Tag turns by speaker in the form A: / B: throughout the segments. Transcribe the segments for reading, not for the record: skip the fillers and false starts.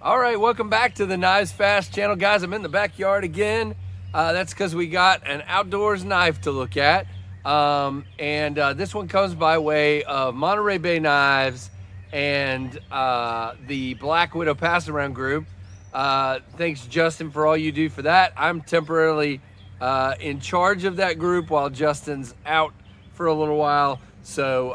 A: All right, welcome back to the KnivesFAST channel, guys. I'm in the backyard again. That's because we got an outdoors knife to look at. This one comes by way of Monterey Bay Knives and the Black Widow Pass Around group. Thanks, Justin, for all you do for that. I'm temporarily in charge of that group while Justin's out for a little while. So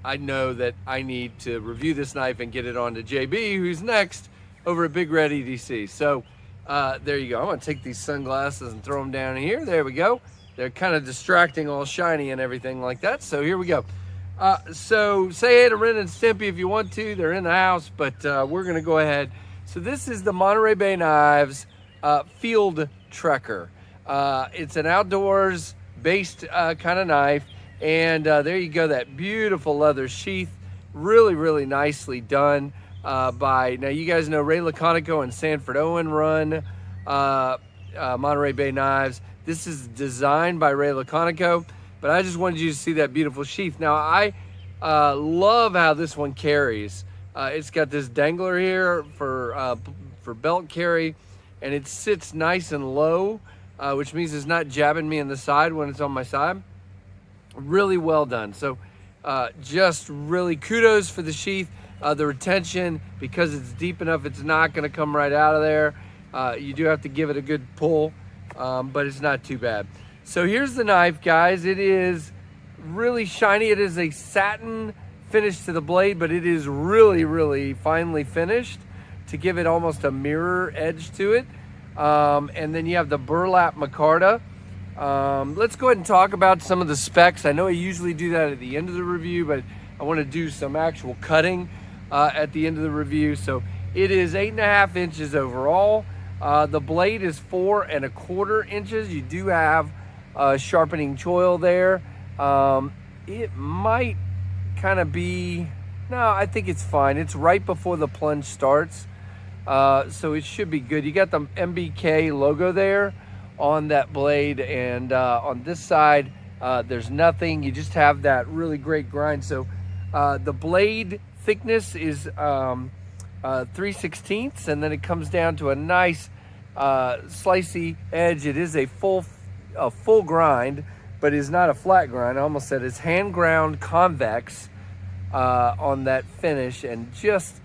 A: I know that I need to review this knife and get it on to JB, who's next over at Big Red EDC. So there you go. I'm gonna take these sunglasses and throw them down here. There we go. They're kind of distracting, all shiny and everything like that. So here we go. So say hey to Ren and Stimpy if you want to. They're in the house, but we're gonna go ahead. So this is the Monterey Bay Knives FieldTrekker. It's an outdoors based kind of knife. And there you go, that beautiful leather sheath, really nicely done by, now you guys know Ray Laconico and Sanford Owen run Monterey Bay Knives. This is designed by Ray Laconico, but I just wanted you to see that beautiful sheath. Now I love how this one carries. It's got this dangler here for belt carry, and it sits nice and low, which means it's not jabbing me in the side when it's on my side. Really well done. So just really kudos for the sheath. The retention, because it's deep enough, it's not going to come right out of there. You do have to give it a good pull, but it's not too bad. So here's the knife, guys. It is really shiny. It is a satin finish to the blade, but it is really finely finished to give it almost a mirror edge to it. And then you have the burlap micarta. Let's go ahead and talk about some of the specs. I know I usually do that at the end of the review, but I want to do some actual cutting at the end of the review. So it is 8.5 inches overall. The blade is 4 1/4 inches. You do have sharpening choil there. It might kind of be, no, I think it's fine. It's right before the plunge starts. So it should be good. You got the MBK logo there on that blade, and on this side there's nothing. You just have that really great grind. So the blade thickness is 3/16, and then it comes down to a nice slicey edge. It is a full grind, but is not a flat grind. I almost said it's hand ground convex on that finish, and just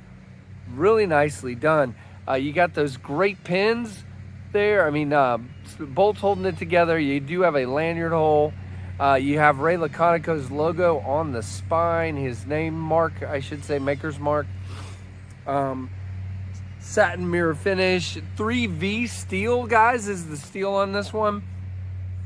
A: really nicely done. You got those great pins there. I mean, bolts holding it together. You do have a lanyard hole. You have Ray Laconico's logo on the spine, his name mark, I should say, maker's mark. Satin mirror finish. 3V steel, guys, is the steel on this one.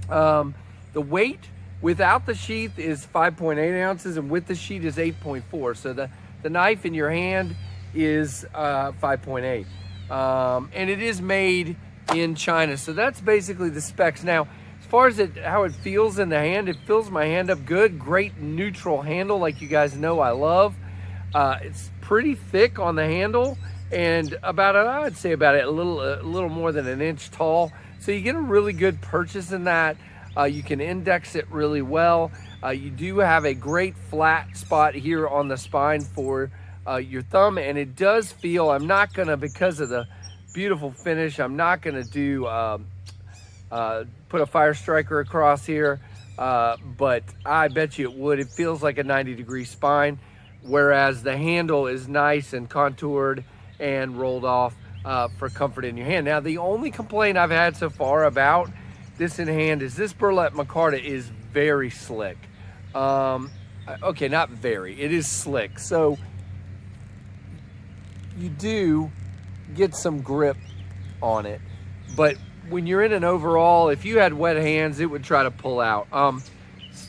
A: The weight without the sheath is 5.8 ounces, and with the sheath is 8.4. So the knife in your hand is 5.8. And it is made in China. So that's basically the specs. Now, as far as how it feels in the hand, it fills my hand up good. Great neutral handle, like you guys know I love. It's pretty thick on the handle, and I would say about a little more than an inch tall. So you get a really good purchase in that. You can index it really well. You do have a great flat spot here on the spine for your thumb, and it does feel, I'm not gonna, because of the beautiful finish, I'm not gonna do put a fire striker across here, but I bet you it would. It feels like a 90-degree spine, whereas the handle is nice and contoured and rolled off for comfort in your hand. Now, the only complaint I've had so far about this in hand is this burlap micarta is very slick. Okay, not very, it is slick. So you do get some grip on it, but when you're in an overall, if you had wet hands, it would try to pull out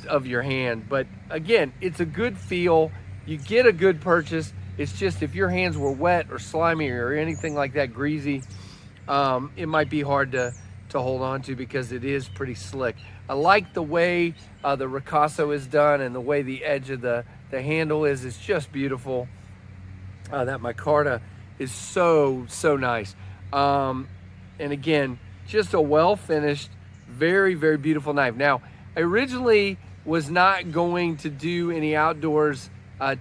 A: of your hand. But again, it's a good feel. You get a good purchase. It's just if your hands were wet or slimy or anything like that, greasy, it might be hard to hold on to because it is pretty slick. I like the way the ricasso is done and the way the edge of the handle is. It's just beautiful. That micarta is so nice. And again, just a well-finished, very beautiful knife. Now, I originally was not going to do any outdoors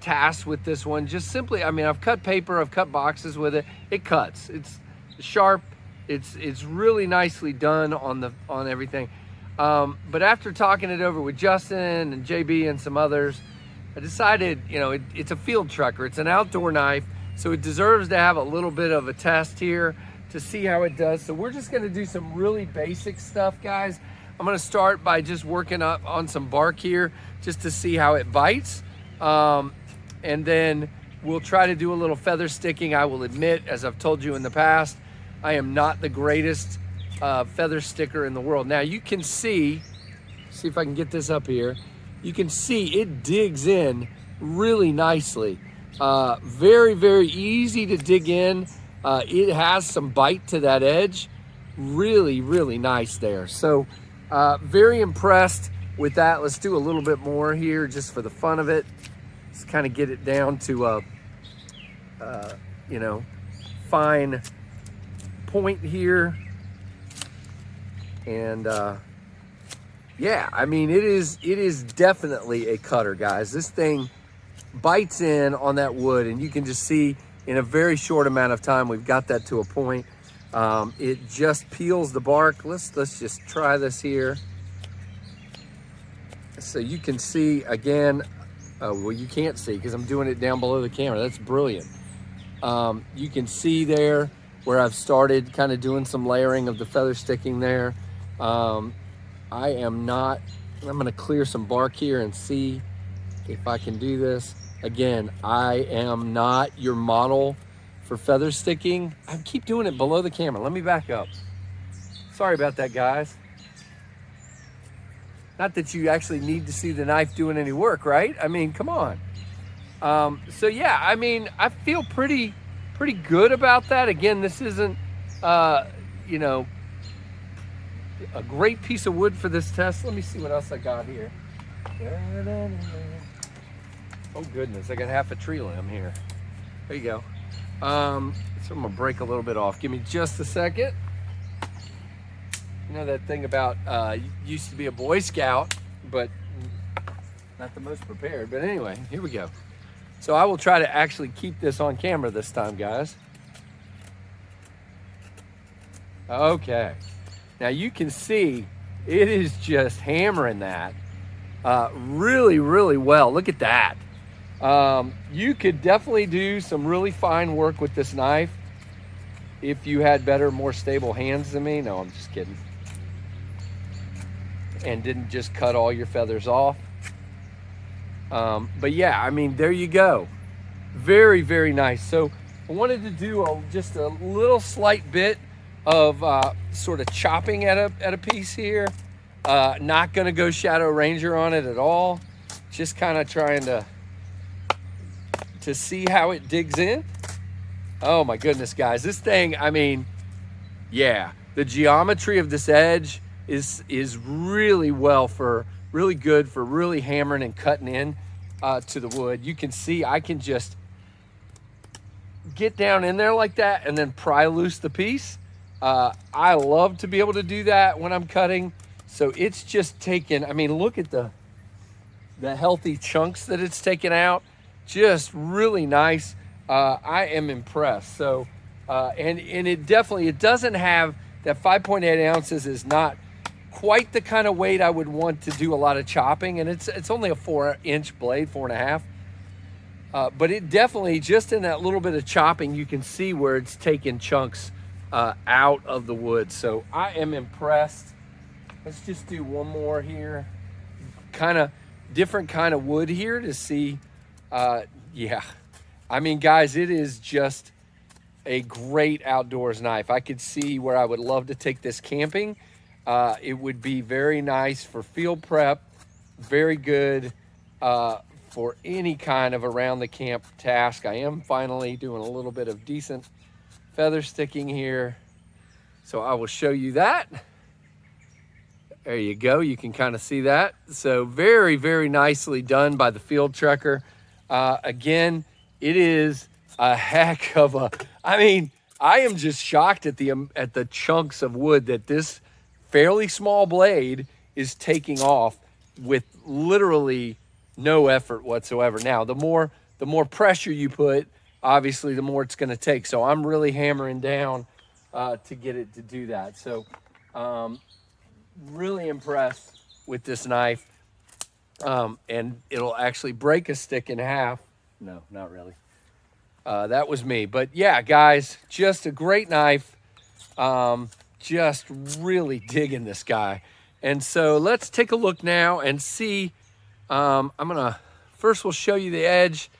A: tasked with this one. Just simply, I mean, I've cut paper, I've cut boxes with it. It cuts. It's sharp. It's really nicely done on everything. But after talking it over with Justin and JB and some others, I decided, you know, it's a FieldTrekker. It's an outdoor knife, so it deserves to have a little bit of a test here to see how it does. So we're just gonna do some really basic stuff, guys. I'm gonna start by just working up on some bark here just to see how it bites. And then we'll try to do a little feather sticking. I will admit, as I've told you in the past, I am not the greatest feather sticker in the world. Now you can see if I can get this up here. You can see it digs in really nicely. Very, very easy to dig in. It has some bite to that edge. Really, really nice there. So very impressed with that. Let's do a little bit more here just for the fun of it. Just kind of get it down to you know, fine point here. And yeah, I mean, it is definitely a cutter, guys. This thing bites in on that wood, and you can just see in a very short amount of time we've got that to a point. It just peels the bark. Let's just try this here. So you can see again. Well, you can't see because I'm doing it down below the camera. That's brilliant. You can see there where I've started kind of doing some layering of the feather sticking there. I'm gonna clear some bark here and see if I can do this. Again, I am not your model for feather sticking. I keep doing it below the camera. Let me back up. Sorry about that, guys. Not that you actually need to see the knife doing any work, right? I mean, come on. So yeah, I mean, I feel pretty good about that. Again, this isn't, you know, a great piece of wood for this test. Let me see what else I got here. Oh goodness, I got half a tree limb here. There you go. So I'm gonna break a little bit off. Give me just a second. You know that thing about used to be a Boy Scout, but not the most prepared. But anyway, here we go. So I will try to actually keep this on camera this time, guys. Okay. Now you can see it is just hammering that really, really well. Look at that. You could definitely do some really fine work with this knife if you had better, more stable hands than me. No, I'm just kidding. And didn't just cut all your feathers off. But yeah, I mean, there you go. Very, very nice. So I wanted to do just a little slight bit of sort of chopping at a piece here. Not gonna go Shadow Ranger on it at all. Just kind of trying to see how it digs in. Oh my goodness, guys. This thing, I mean, yeah, the geometry of this edge is really really good for really hammering and cutting in to the wood. You can see I can just get down in there like that and then pry loose the piece. I love to be able to do that when I'm cutting. So it's just taken, I mean, look at the healthy chunks that it's taken out. Just really nice. I am impressed. So, and it definitely, it doesn't have, that 5.8 ounces is not quite the kind of weight I would want to do a lot of chopping. And it's only a 4-inch blade, 4.5. But it definitely, just in that little bit of chopping, you can see where it's taken chunks out of the wood. So I am impressed. Let's just do one more here. Kind of different kind of wood here to see. Yeah, I mean, guys, it is just a great outdoors knife. I could see where I would love to take this camping. It would be very nice for field prep, very good for any kind of around the camp task. I am finally doing a little bit of decent feather sticking here, so I will show you that. There you go. You can kind of see that. So very, very nicely done by the FieldTrekker. Again, it is a heck of a, I mean, I am just shocked at the chunks of wood that this fairly small blade is taking off with literally no effort whatsoever. Now, the more pressure you put, obviously, the more it's going to take. So I'm really hammering down to get it to do that. So really impressed with this knife. And it'll actually break a stick in half. No, not really. That was me. But yeah, guys, just a great knife. Just really digging this guy. And so let's take a look now and see. First we'll show you the edge.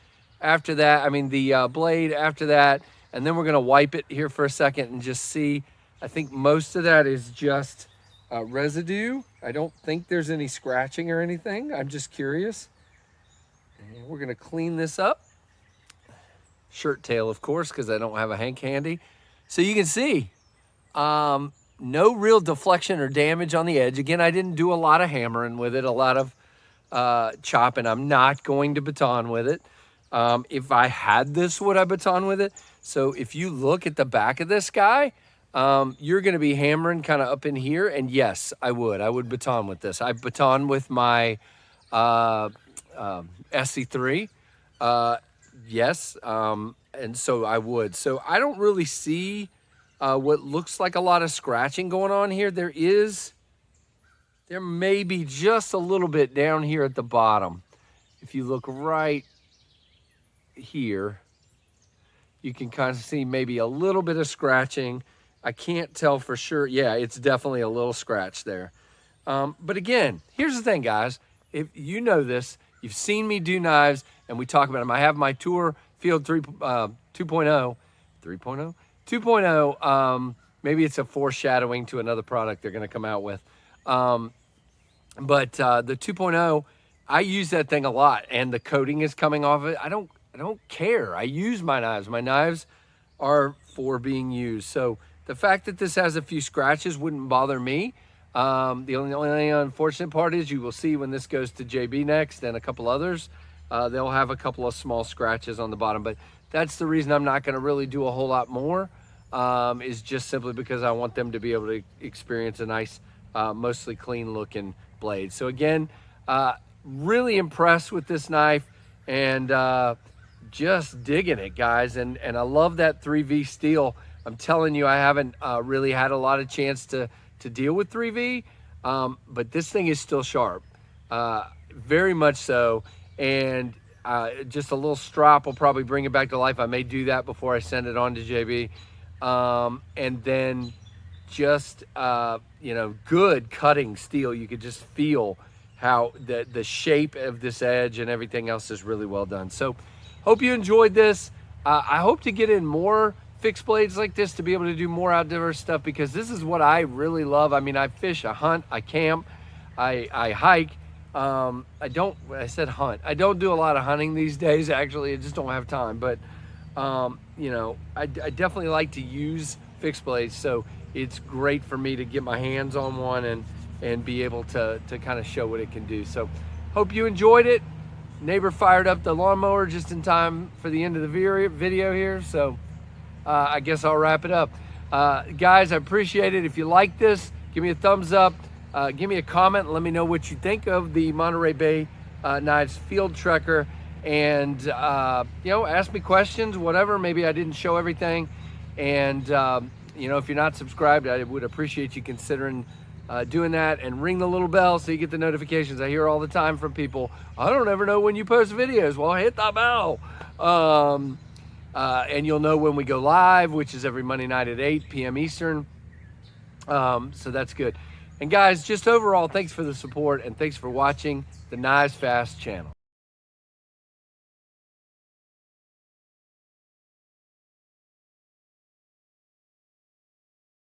A: After that, I mean the blade after that. And then we're gonna wipe it here for a second and just see. I think most of that is just residue. I don't think there's any scratching or anything. I'm just curious. And we're gonna clean this up. Shirt tail, of course, because I don't have a hank handy. So you can see, no real deflection or damage on the edge. Again, I didn't do a lot of hammering with it, a lot of chopping. I'm not going to baton with it. If I had this, would I baton with it? So if you look at the back of this guy, you're going to be hammering kind of up in here. And yes, I would baton with this. I baton with my SC3. Yes. And so I would. So I don't really see what looks like a lot of scratching going on here. There may be just a little bit down here at the bottom. If you look right here, you can kind of see maybe a little bit of scratching. I can't tell for sure. Yeah, it's definitely a little scratch there. But again, here's the thing, guys. If you know this, you've seen me do knives, and we talk about them. I have my Toor Field 2.0, 2.0. Maybe it's a foreshadowing to another product they're going to come out with. But the 2.0, I use that thing a lot, and the coating is coming off of it. I don't care. I use my knives. My knives are for being used. So the fact that this has a few scratches wouldn't bother me. The only unfortunate part is you will see when this goes to JB next and a couple others, they'll have a couple of small scratches on the bottom. But that's the reason I'm not going to really do a whole lot more, is just simply because I want them to be able to experience a nice, mostly clean looking blade. So again, really impressed with this knife, and just digging it, guys. And I love that 3V steel. I'm telling you, I haven't really had a lot of chance to deal with 3V, but this thing is still sharp, very much so. And just a little strop will probably bring it back to life. I may do that before I send it on to JB. And then just, good cutting steel. You could just feel how the shape of this edge and everything else is really well done. So hope you enjoyed this. I hope to get in more fixed blades like this to be able to do more outdoor stuff, because this is what I really love. I mean, I fish, I hunt, I camp, I hike. I said hunt. I don't do a lot of hunting these days, actually. I just don't have time. But, I definitely like to use fixed blades. So it's great for me to get my hands on one and be able to kind of show what it can do. So hope you enjoyed it. Neighbor fired up the lawnmower just in time for the end of the video here. So I guess I'll wrap it up. Guys, I appreciate it. If you like this, give me a thumbs up. Give me a comment and let me know what you think of the Monterey Bay Knives FieldTrekker. And, ask me questions, whatever. Maybe I didn't show everything. And, if you're not subscribed, I would appreciate you considering doing that, and ring the little bell so you get the notifications. I hear all the time from people, I don't ever know when you post videos. Well, hit the bell. And you'll know when we go live, which is every Monday night at 8 p.m. Eastern. So that's good. And guys, just overall, thanks for the support, and thanks for watching the KnivesFAST channel.